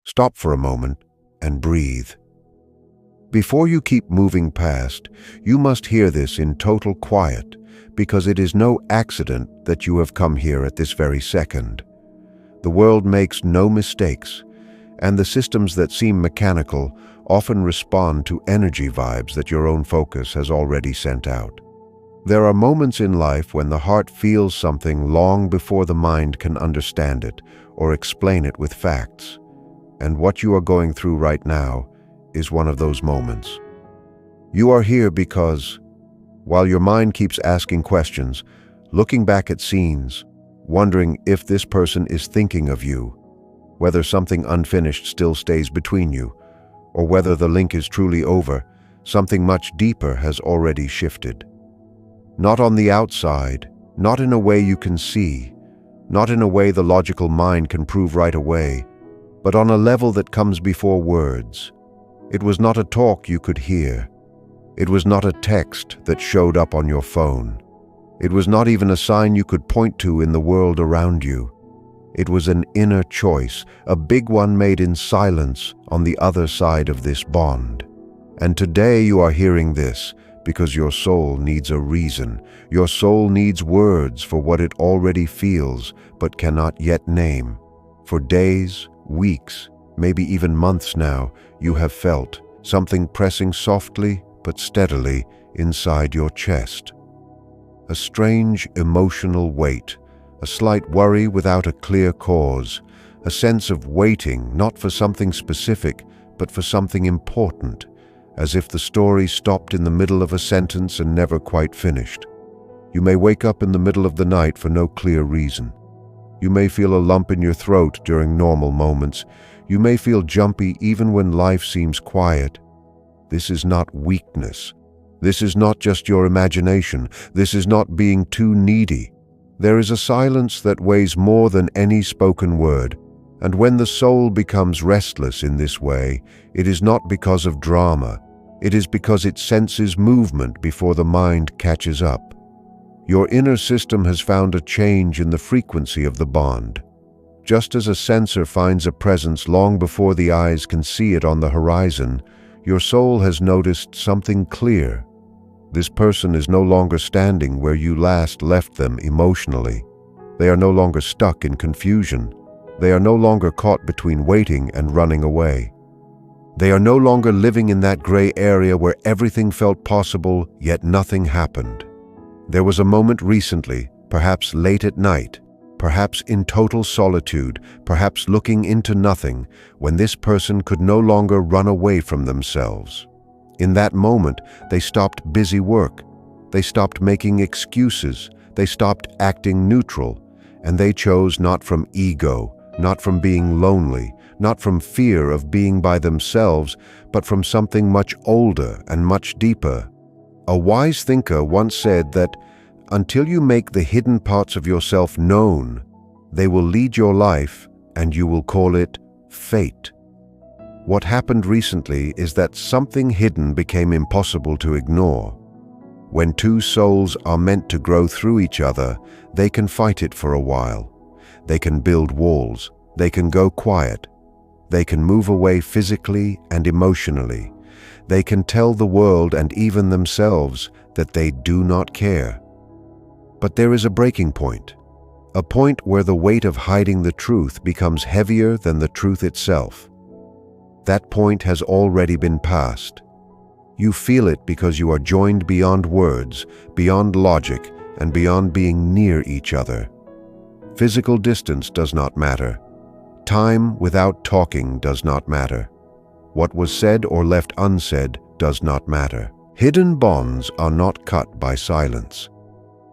Stop for a moment and breathe. Before you keep moving past, you must hear this in total quiet, because it is no accident that you have come here at this very second. The world makes no mistakes, and the systems that seem mechanical often respond to energy vibes that your own focus has already sent out. There are moments in life when the heart feels something long before the mind can understand it or explain it with facts. And what you are going through right now is one of those moments. You are here because, while your mind keeps asking questions, looking back at scenes, wondering if this person is thinking of you, whether something unfinished still stays between you, or whether the link is truly over, something much deeper has already shifted. Not on the outside, not in a way you can see, not in a way the logical mind can prove right away, but on a level that comes before words. It was not a talk you could hear. It was not a text that showed up on your phone. It was not even a sign you could point to in the world around you. It was an inner choice, a big one made in silence on the other side of this bond. And today you are hearing this because your soul needs a reason. Your soul needs words for what it already feels but cannot yet name. For days, weeks, maybe even months now, you have felt something pressing softly but steadily inside your chest. A strange emotional weight, a slight worry without a clear cause, a sense of waiting not for something specific but for something important, as if the story stopped in the middle of a sentence and never quite finished. You may wake up in the middle of the night for no clear reason. You may feel a lump in your throat during normal moments. You may feel jumpy even when life seems quiet. This is not weakness. This is not just your imagination. This is not being too needy. There is a silence that weighs more than any spoken word. And when the soul becomes restless in this way, it is not because of drama. It is because it senses movement before the mind catches up. Your inner system has found a change in the frequency of the bond. Just as a sensor finds a presence long before the eyes can see it on the horizon, your soul has noticed something clear. This person is no longer standing where you last left them emotionally. They are no longer stuck in confusion. They are no longer caught between waiting and running away. They are no longer living in that gray area where everything felt possible, yet nothing happened. There was a moment recently, perhaps late at night, perhaps in total solitude, perhaps looking into nothing, when this person could no longer run away from themselves. In that moment, they stopped busy work. They stopped making excuses. They stopped acting neutral. And they chose not from ego, not from being lonely, not from fear of being by themselves, but from something much older and much deeper. A wise thinker once said that until you make the hidden parts of yourself known, they will lead your life and you will call it fate. What happened recently is that something hidden became impossible to ignore. When two souls are meant to grow through each other, they can fight it for a while. They can build walls. They can go quiet. They can move away physically and emotionally. They can tell the world and even themselves that they do not care. But there is a breaking point, a point where the weight of hiding the truth becomes heavier than the truth itself. That point has already been passed. You feel it because you are joined beyond words, beyond logic, and beyond being near each other. Physical distance does not matter. Time without talking does not matter. What was said or left unsaid does not matter. Hidden bonds are not cut by silence.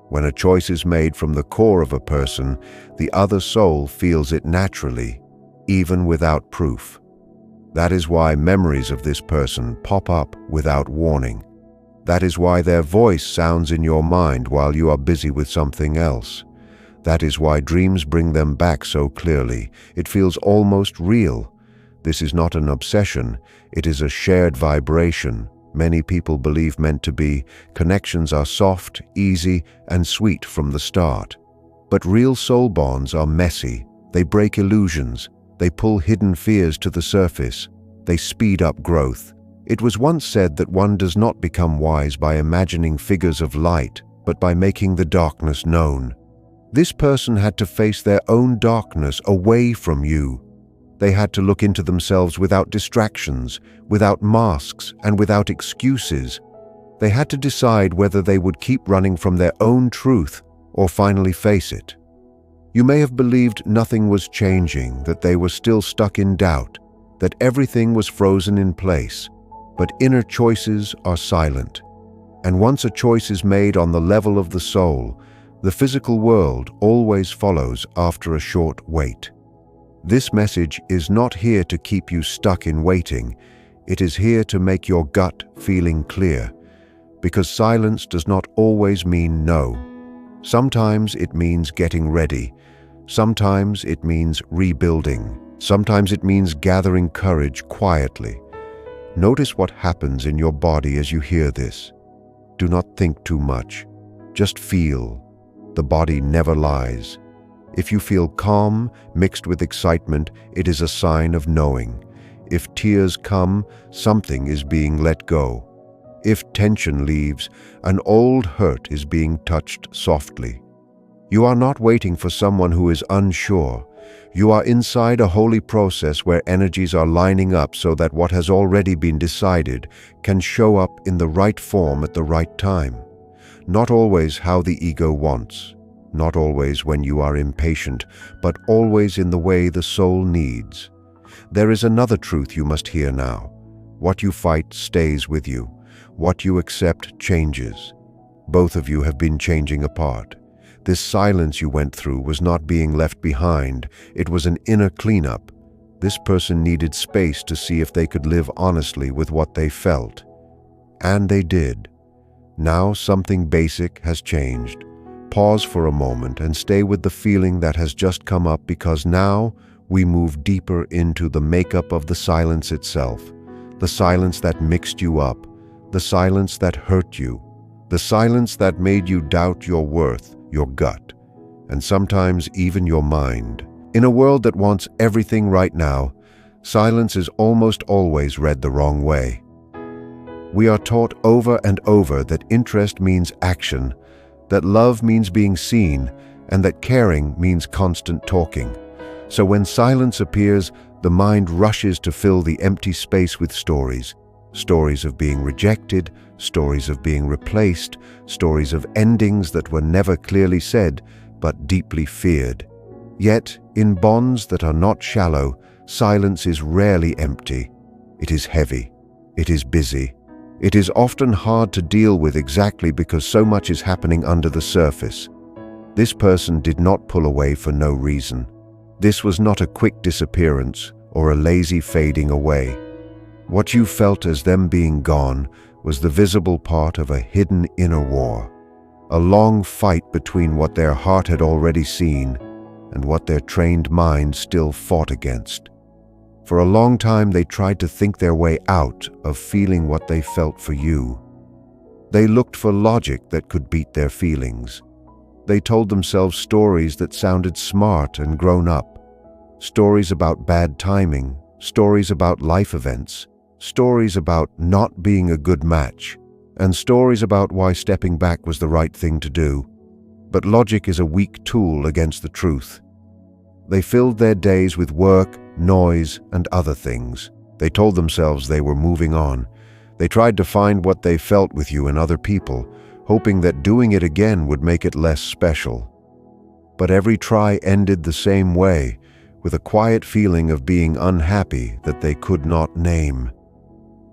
When a choice is made from the core of a person, the other soul feels it naturally, even without proof. That is why memories of this person pop up without warning. That is why their voice sounds in your mind while you are busy with something else. That is why dreams bring them back so clearly. It feels almost real. This is not an obsession. It is a shared vibration. Many people believe meant to be. Connections are soft, easy, and sweet from the start. But real soul bonds are messy. They break illusions. They pull hidden fears to the surface. They speed up growth. It was once said that one does not become wise by imagining figures of light, but by making the darkness known. This person had to face their own darkness away from you. They had to look into themselves without distractions, without masks, and without excuses. They had to decide whether they would keep running from their own truth or finally face it. You may have believed nothing was changing, that they were still stuck in doubt, that everything was frozen in place. But inner choices are silent. And once a choice is made on the level of the soul, the physical world always follows after a short wait. This message is not here to keep you stuck in waiting. It is here to make your gut feeling clear. Because silence does not always mean no. Sometimes it means getting ready. Sometimes it means rebuilding. Sometimes it means gathering courage quietly. Notice what happens in your body as you hear this. Do not think too much. Just feel. The body never lies. If you feel calm mixed with excitement, it is a sign of knowing. If tears come, something is being let go. If tension leaves, an old hurt is being touched softly. You are not waiting for someone who is unsure. You are inside a holy process where energies are lining up so that what has already been decided can show up in the right form at the right time. Not always how the ego wants, not always when you are impatient, but always in the way the soul needs. There is another truth you must hear now. What you fight stays with you. What you accept changes. Both of you have been changing apart. This silence you went through was not being left behind. It was an inner cleanup. This person needed space to see if they could live honestly with what they felt. And they did. Now something basic has changed. Pause for a moment and stay with the feeling that has just come up, because now we move deeper into the makeup of the silence itself. The silence that mixed you up. The silence that hurt you. The silence that made you doubt your worth, your gut, and sometimes even your mind. In a world that wants everything right now, silence is almost always read the wrong way. We are taught over and over that interest means action, that love means being seen, and that caring means constant talking. So when silence appears, the mind rushes to fill the empty space with stories. Stories of being rejected, stories of being replaced, stories of endings that were never clearly said, but deeply feared. Yet, in bonds that are not shallow, silence is rarely empty. It is heavy. It is busy. It is often hard to deal with exactly because so much is happening under the surface. This person did not pull away for no reason. This was not a quick disappearance or a lazy fading away. What you felt as them being gone was the visible part of a hidden inner war, a long fight between what their heart had already seen and what their trained mind still fought against. For a long time they tried to think their way out of feeling what they felt for you. They looked for logic that could beat their feelings. They told themselves stories that sounded smart and grown up. Stories about bad timing, stories about life events, stories about not being a good match, and stories about why stepping back was the right thing to do. But logic is a weak tool against the truth. They filled their days with work, noise, and other things. They told themselves they were moving on. They tried to find what they felt with you and other people, hoping that doing it again would make it less special. But every try ended the same way, with a quiet feeling of being unhappy that they could not name.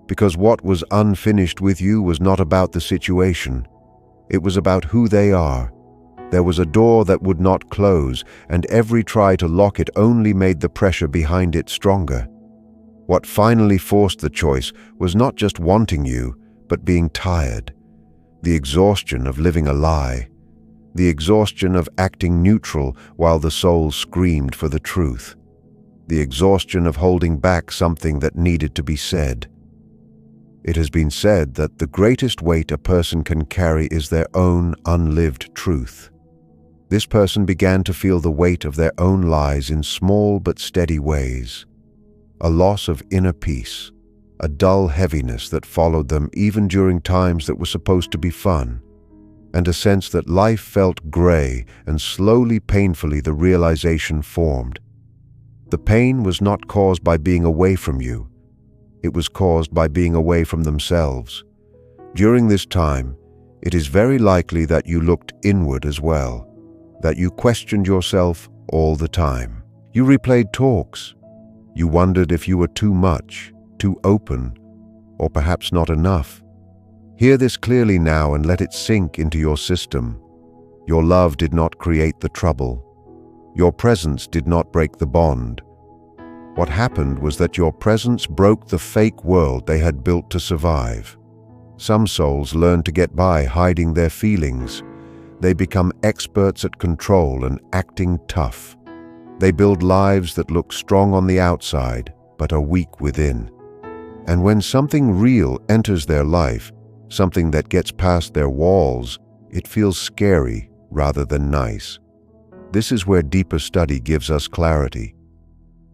Because what was unfinished with you was not about the situation. It was about who they are. There was a door that would not close, and every try to lock it only made the pressure behind it stronger. What finally forced the choice was not just wanting you, but being tired. The exhaustion of living a lie. The exhaustion of acting neutral while the soul screamed for the truth. The exhaustion of holding back something that needed to be said. It has been said that the greatest weight a person can carry is their own unlived truth. This person began to feel the weight of their own lies in small but steady ways. A loss of inner peace, a dull heaviness that followed them even during times that were supposed to be fun, and a sense that life felt gray, and slowly, painfully, the realization formed. The pain was not caused by being away from you. It was caused by being away from themselves. During this time, it is very likely that you looked inward as well, that you questioned yourself all the time. You replayed talks. You wondered if you were too much, too open, or perhaps not enough. Hear this clearly now and let it sink into your system. Your love did not create the trouble. Your presence did not break the bond. What happened was that your presence broke the fake world they had built to survive. Some souls learn to get by hiding their feelings. They become experts at control and acting tough. They build lives that look strong on the outside, but are weak within. And when something real enters their life, something that gets past their walls, it feels scary rather than nice. This is where deeper study gives us clarity.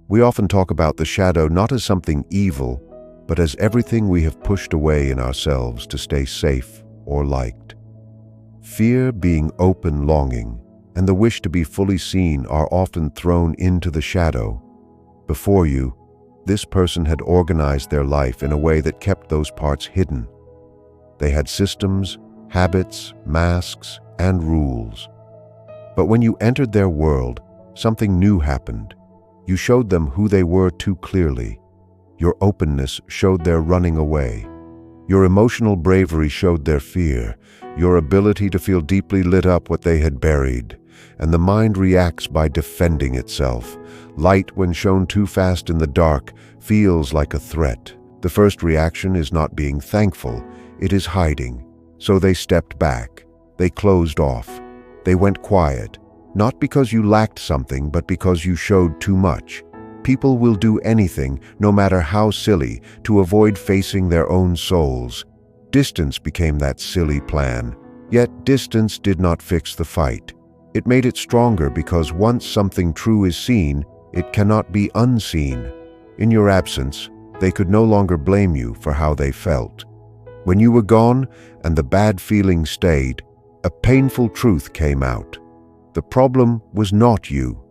We often talk about the shadow not as something evil, but as everything we have pushed away in ourselves to stay safe or liked. Fear, being open longing, and the wish to be fully seen are often thrown into the shadow. Before you, this person had organized their life in a way that kept those parts hidden. They had systems, habits, masks, and rules. But when you entered their world, something new happened. You showed them who they were too clearly. Your openness showed their running away. Your emotional bravery showed their fear. Your ability to feel deeply lit up what they had buried. And the mind reacts by defending itself. Light, when shown too fast in the dark, feels like a threat. The first reaction is not being thankful. It is hiding. So they stepped back. They closed off. They went quiet. Not because you lacked something, but because you showed too much. People will do anything, no matter how silly, to avoid facing their own souls. Distance became that silly plan. Yet distance did not fix the fight. It made it stronger because once something true is seen, it cannot be unseen. In your absence, they could no longer blame you for how they felt. When you were gone and the bad feeling stayed, a painful truth came out. The problem was not you.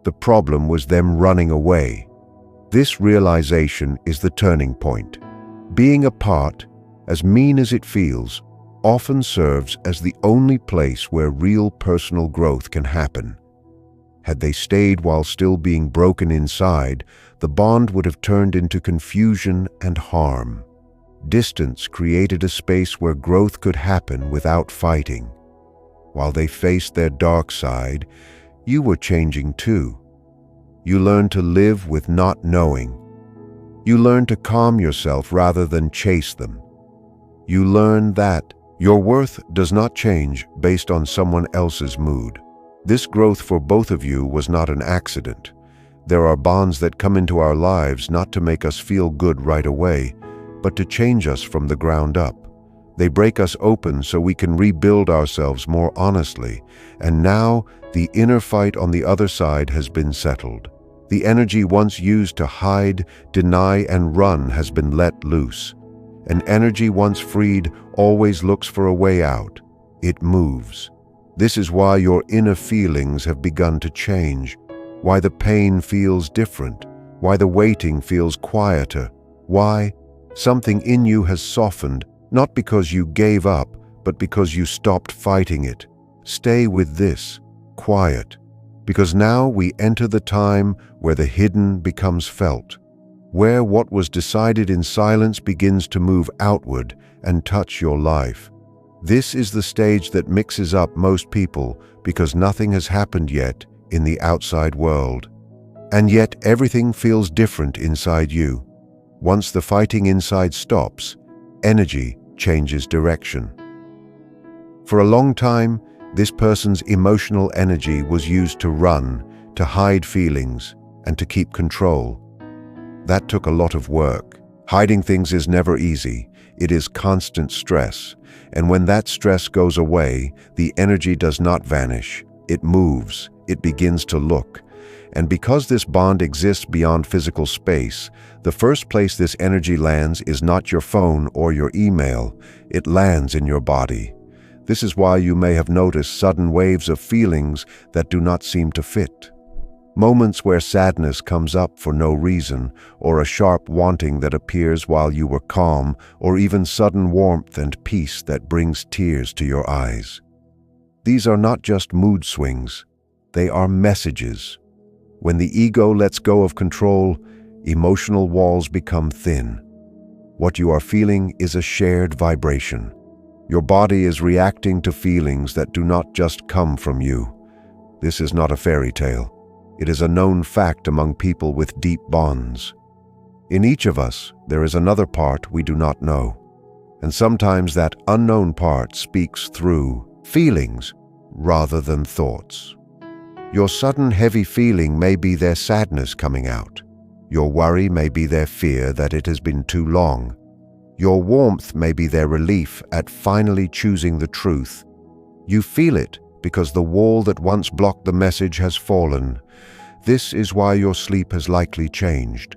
The problem was them running away. This realization is the turning point. Being apart, as mean as it feels, often serves as the only place where real personal growth can happen. Had they stayed while still being broken inside, the bond would have turned into confusion and harm. Distance created a space where growth could happen without fighting. While they faced their dark side, you were changing too. You learned to live with not knowing. You learned to calm yourself rather than chase them. You learned that your worth does not change based on someone else's mood. This growth for both of you was not an accident. There are bonds that come into our lives not to make us feel good right away, but to change us from the ground up. They break us open so we can rebuild ourselves more honestly, and now the inner fight on the other side has been settled. The energy once used to hide, deny, and run has been let loose. An energy once freed always looks for a way out. It moves. This is why your inner feelings have begun to change, why the pain feels different, why the waiting feels quieter, why something in you has softened, not because you gave up, but because you stopped fighting it. Stay with this, quiet, because now we enter the time where the hidden becomes felt, where what was decided in silence begins to move outward and touch your life. This is the stage that mixes up most people because nothing has happened yet in the outside world. And yet everything feels different inside you. Once the fighting inside stops, energy changes direction. For a long time, this person's emotional energy was used to run, to hide feelings, and to keep control. That took a lot of work. Hiding things is never easy. It is constant stress. And when that stress goes away, the energy does not vanish. It moves, it begins to look. And because this bond exists beyond physical space, the first place this energy lands is not your phone or your email, it lands in your body. This is why you may have noticed sudden waves of feelings that do not seem to fit. Moments where sadness comes up for no reason, or a sharp wanting that appears while you were calm, or even sudden warmth and peace that brings tears to your eyes. These are not just mood swings, they are messages. When the ego lets go of control, emotional walls become thin. What you are feeling is a shared vibration. Your body is reacting to feelings that do not just come from you. This is not a fairy tale. It is a known fact among people with deep bonds. In each of us, there is another part we do not know. And sometimes that unknown part speaks through feelings rather than thoughts. Your sudden heavy feeling may be their sadness coming out. Your worry may be their fear that it has been too long. Your warmth may be their relief at finally choosing the truth. You feel it because the wall that once blocked the message has fallen. This is why your sleep has likely changed.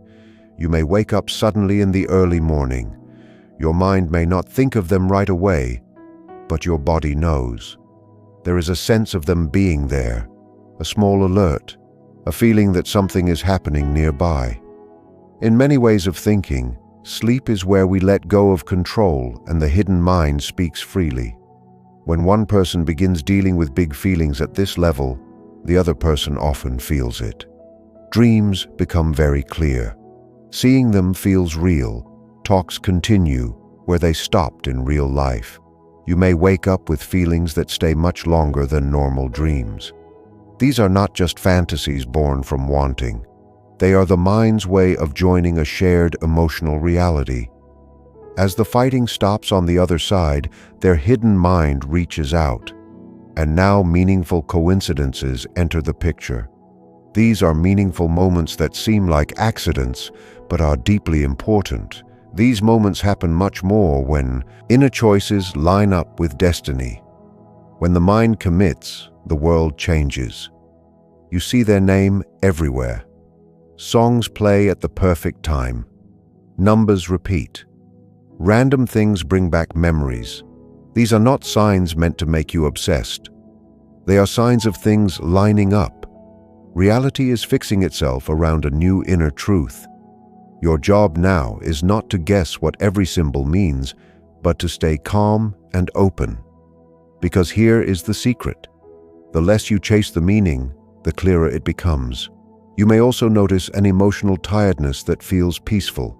You may wake up suddenly in the early morning. Your mind may not think of them right away, but your body knows. There is a sense of them being there, a small alert, a feeling that something is happening nearby. In many ways of thinking, sleep is where we let go of control and the hidden mind speaks freely. When one person begins dealing with big feelings at this level, the other person often feels it. Dreams become very clear. Seeing them feels real. Talks continue where they stopped in real life. You may wake up with feelings that stay much longer than normal dreams. These are not just fantasies born from wanting. They are the mind's way of joining a shared emotional reality. As the fighting stops on the other side, their hidden mind reaches out. And now meaningful coincidences enter the picture. These are meaningful moments that seem like accidents, but are deeply important. These moments happen much more when inner choices line up with destiny. When the mind commits, the world changes. You see their name everywhere. Songs play at the perfect time. Numbers repeat. Random things bring back memories. These are not signs meant to make you obsessed. They are signs of things lining up. Reality is fixing itself around a new inner truth. Your job now is not to guess what every symbol means, but to stay calm and open. Because here is the secret. The less you chase the meaning, the clearer it becomes. You may also notice an emotional tiredness that feels peaceful,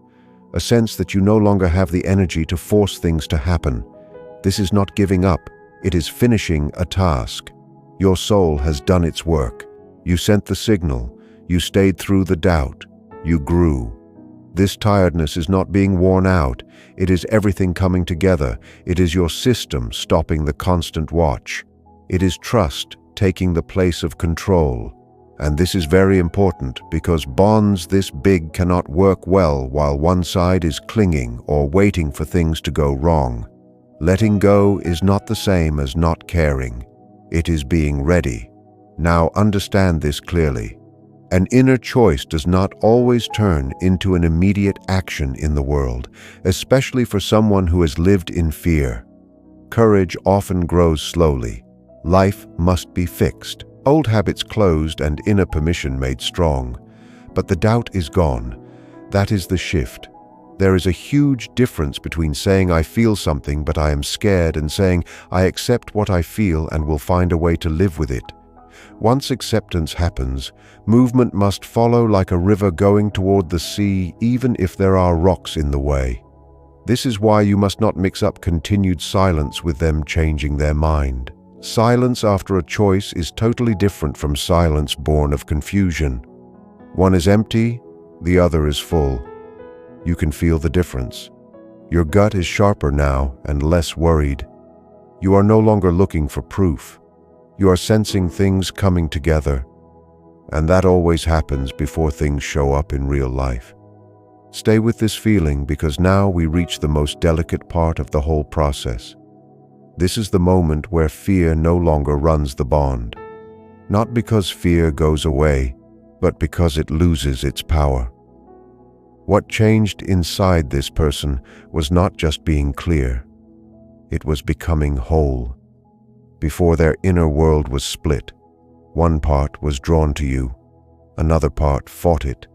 a sense that you no longer have the energy to force things to happen. This is not giving up, it is finishing a task. Your soul has done its work. You sent the signal, you stayed through the doubt, you grew. This tiredness is not being worn out, it is everything coming together. It is your system stopping the constant watch. It is trust taking the place of control. And this is very important because bonds this big cannot work well while one side is clinging or waiting for things to go wrong. Letting go is not the same as not caring. It is being ready. Now understand this clearly. An inner choice does not always turn into an immediate action in the world, especially for someone who has lived in fear. Courage often grows slowly. Life must be fixed. Old habits closed and inner permission made strong. But the doubt is gone. That is the shift. There is a huge difference between saying I feel something but I am scared and saying I accept what I feel and will find a way to live with it. Once acceptance happens, movement must follow like a river going toward the sea even if there are rocks in the way. This is why you must not mix up continued silence with them changing their mind. Silence after a choice is totally different from silence born of confusion. One is empty, the other is full. You can feel the difference. Your gut is sharper now and less worried. You are no longer looking for proof. You are sensing things coming together. And that always happens before things show up in real life. Stay with this feeling because now we reach the most delicate part of the whole process. This is the moment where fear no longer runs the bond. not because fear goes away, but because it loses its power. What changed inside this person was not just being clear. It was becoming whole. Before, their inner world was split. One part was drawn to you, another part fought it.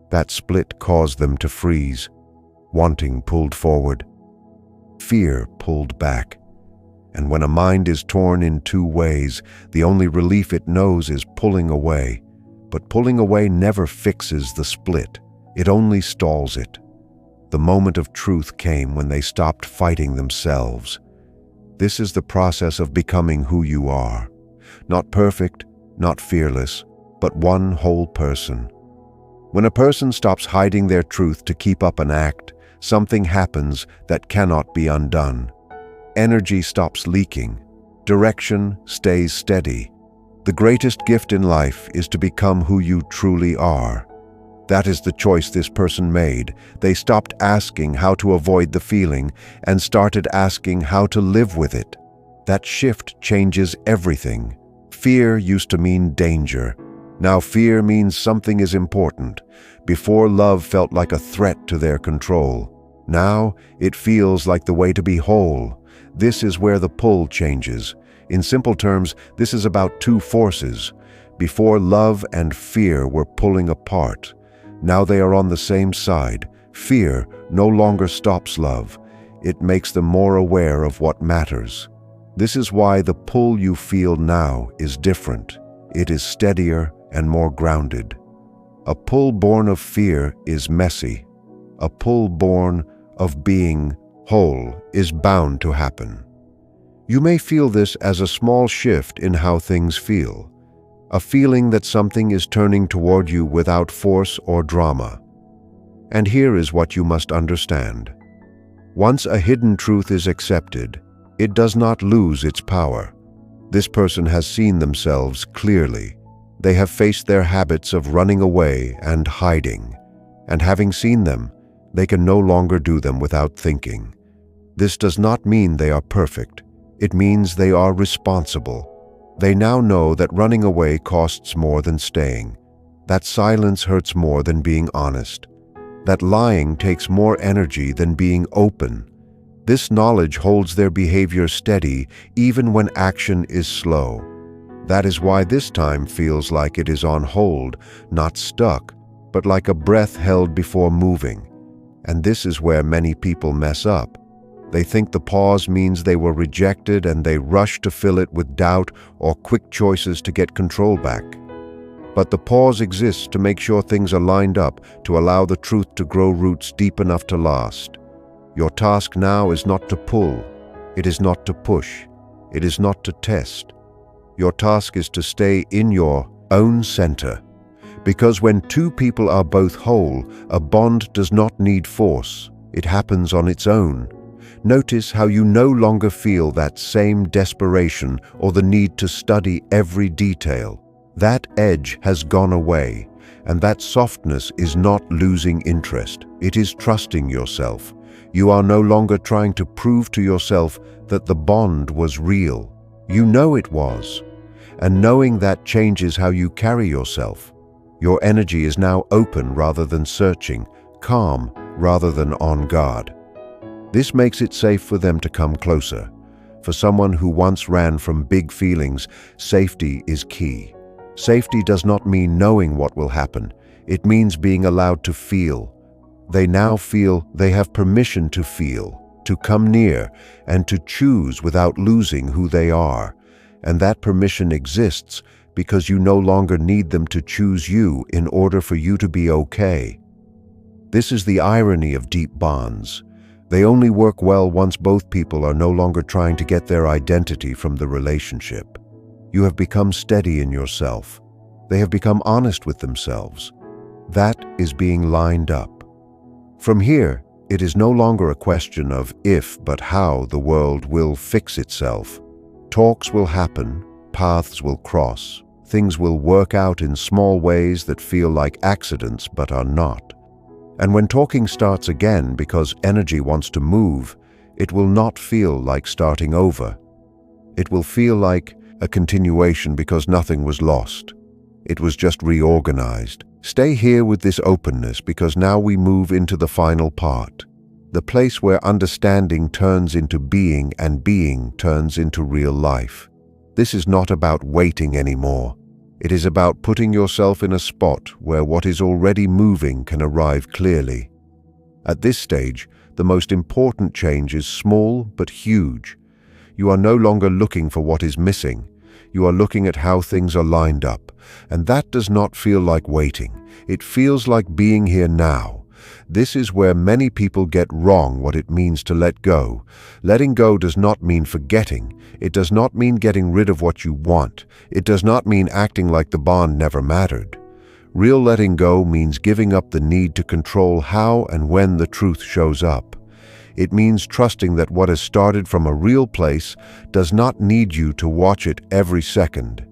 That split caused them to freeze. Wanting pulled forward. Fear pulled back. And when a mind is torn in two ways, the only relief it knows is pulling away. But pulling away never fixes the split. It only stalls it. The moment of truth came when they stopped fighting themselves. This is the process of becoming who you are. Not perfect, not fearless, but one whole person. When a person stops hiding their truth to keep up an act, something happens that cannot be undone. Energy stops leaking. Direction stays steady. The greatest gift in life is to become who you truly are. That is the choice this person made. They stopped asking how to avoid the feeling and started asking how to live with it. That shift changes everything. Fear used to mean danger. Now fear means something is important. Before, love felt like a threat to their control. Now it feels like the way to be whole. This is where the pull changes. In simple terms, this is about two forces. Before, love and fear were pulling apart. Now they are on the same side. Fear no longer stops love. It makes them more aware of what matters. This is why the pull you feel now is different. It is steadier and more grounded. A pull born of fear is messy. A pull born of being whole is bound to happen. You may feel this as a small shift in how things feel. A feeling that something is turning toward you without force or drama. And here is what you must understand. Once a hidden truth is accepted, it does not lose its power. This person has seen themselves clearly. They have faced their habits of running away and hiding. And having seen them, they can no longer do them without thinking. This does not mean they are perfect. It means they are responsible. They now know that running away costs more than staying, that silence hurts more than being honest, that lying takes more energy than being open. This knowledge holds their behavior steady even when action is slow. That is why this time feels like it is on hold, not stuck, but like a breath held before moving. And this is where many people mess up. They think the pause means they were rejected and they rush to fill it with doubt or quick choices to get control back. But the pause exists to make sure things are lined up, to allow the truth to grow roots deep enough to last. Your task now is not to pull. It is not to push. It is not to test. Your task is to stay in your own center. Because when two people are both whole, a bond does not need force. It happens on its own. Notice how you no longer feel that same desperation or the need to study every detail. That edge has gone away, and that softness is not losing interest. It is trusting yourself. You are no longer trying to prove to yourself that the bond was real. You know it was. And knowing that changes how you carry yourself. Your energy is now open rather than searching, calm rather than on guard. This makes it safe for them to come closer. For someone who once ran from big feelings, safety is key. Safety does not mean knowing what will happen. It means being allowed to feel. They now feel they have permission to feel, to come near, and to choose without losing who they are. And that permission exists because you no longer need them to choose you in order for you to be okay. This is the irony of deep bonds. They only work well once both people are no longer trying to get their identity from the relationship. You have become steady in yourself. They have become honest with themselves. That is being lined up. From here, it is no longer a question of if but how the world will fix itself. Talks will happen, paths will cross, things will work out in small ways that feel like accidents but are not. And when talking starts again because energy wants to move, it will not feel like starting over. It will feel like a continuation because nothing was lost. It was just reorganized. Stay here with this openness because now we move into the final part. The place where understanding turns into being and being turns into real life. This is not about waiting anymore. It is about putting yourself in a spot where what is already moving can arrive clearly. At this stage, the most important change is small but huge. You are no longer looking for what is missing. You are looking at how things are lined up, and that does not feel like waiting. It feels like being here now. This is where many people get wrong what it means to let go. Letting go does not mean forgetting. It does not mean getting rid of what you want. It does not mean acting like the bond never mattered. Real letting go means giving up the need to control how and when the truth shows up. It means trusting that what has started from a real place does not need you to watch it every second.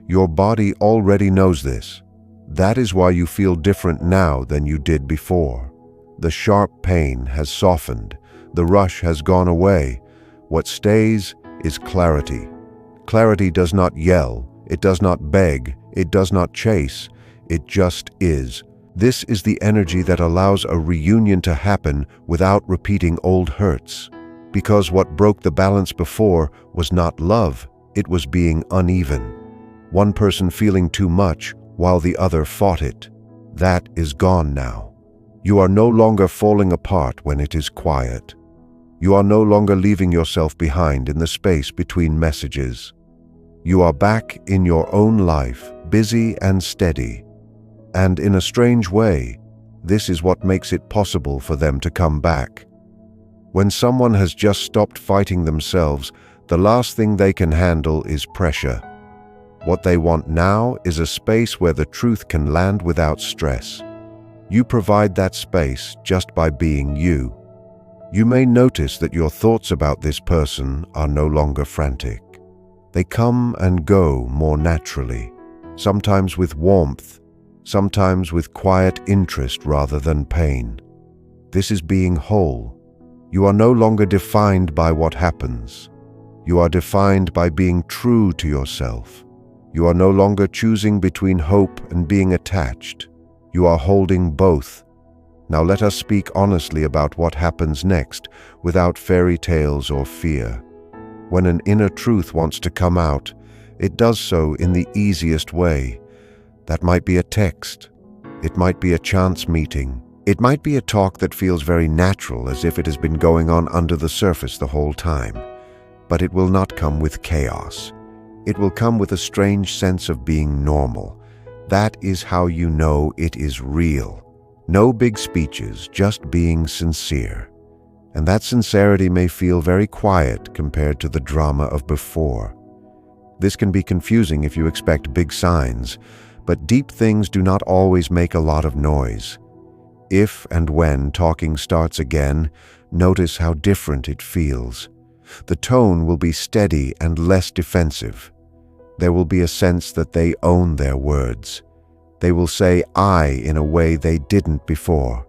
Your body already knows this. That is why you feel different now than you did before. The sharp pain has softened. The rush has gone away. What stays is clarity. Clarity does not yell. It does not beg. It does not chase. It just is. This is the energy that allows a reunion to happen without repeating old hurts. Because what broke the balance before was not love, it was being uneven. One person feeling too much while the other fought it. That is gone now. You are no longer falling apart when it is quiet. You are no longer leaving yourself behind in the space between messages. You are back in your own life, busy and steady. And in a strange way, this is what makes it possible for them to come back. When someone has just stopped fighting themselves, the last thing they can handle is pressure. What they want now is a space where the truth can land without stress. You provide that space just by being you. You may notice that your thoughts about this person are no longer frantic. They come and go more naturally, sometimes with warmth, sometimes with quiet interest rather than pain. This is being whole. You are no longer defined by what happens. You are defined by being true to yourself. You are no longer choosing between hope and being attached. You are holding both. Now let us speak honestly about what happens next, without fairy tales or fear. When an inner truth wants to come out, it does so in the easiest way. That might be a text. It might be a chance meeting. It might be a talk that feels very natural, as if it has been going on under the surface the whole time. But it will not come with chaos. It will come with a strange sense of being normal. That is how you know it is real. No big speeches, just being sincere. And that sincerity may feel very quiet compared to the drama of before. This can be confusing if you expect big signs, but deep things do not always make a lot of noise. If and when talking starts again, notice how different it feels. The tone will be steady and less defensive. There will be a sense that they own their words. They will say "I" in a way they didn't before.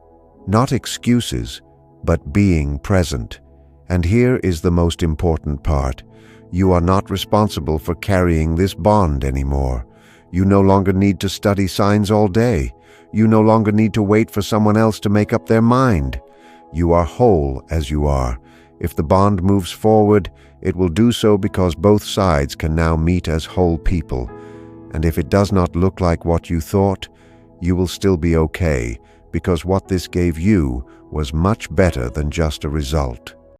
Not excuses, but being present. And here is the most important part. You are not responsible for carrying this bond anymore. You no longer need to study signs all day. You no longer need to wait for someone else to make up their mind. You are whole as you are. If the bond moves forward, it will do so because both sides can now meet as whole people. And if it does not look like what you thought, you will still be okay, because what this gave you was much better than just a result.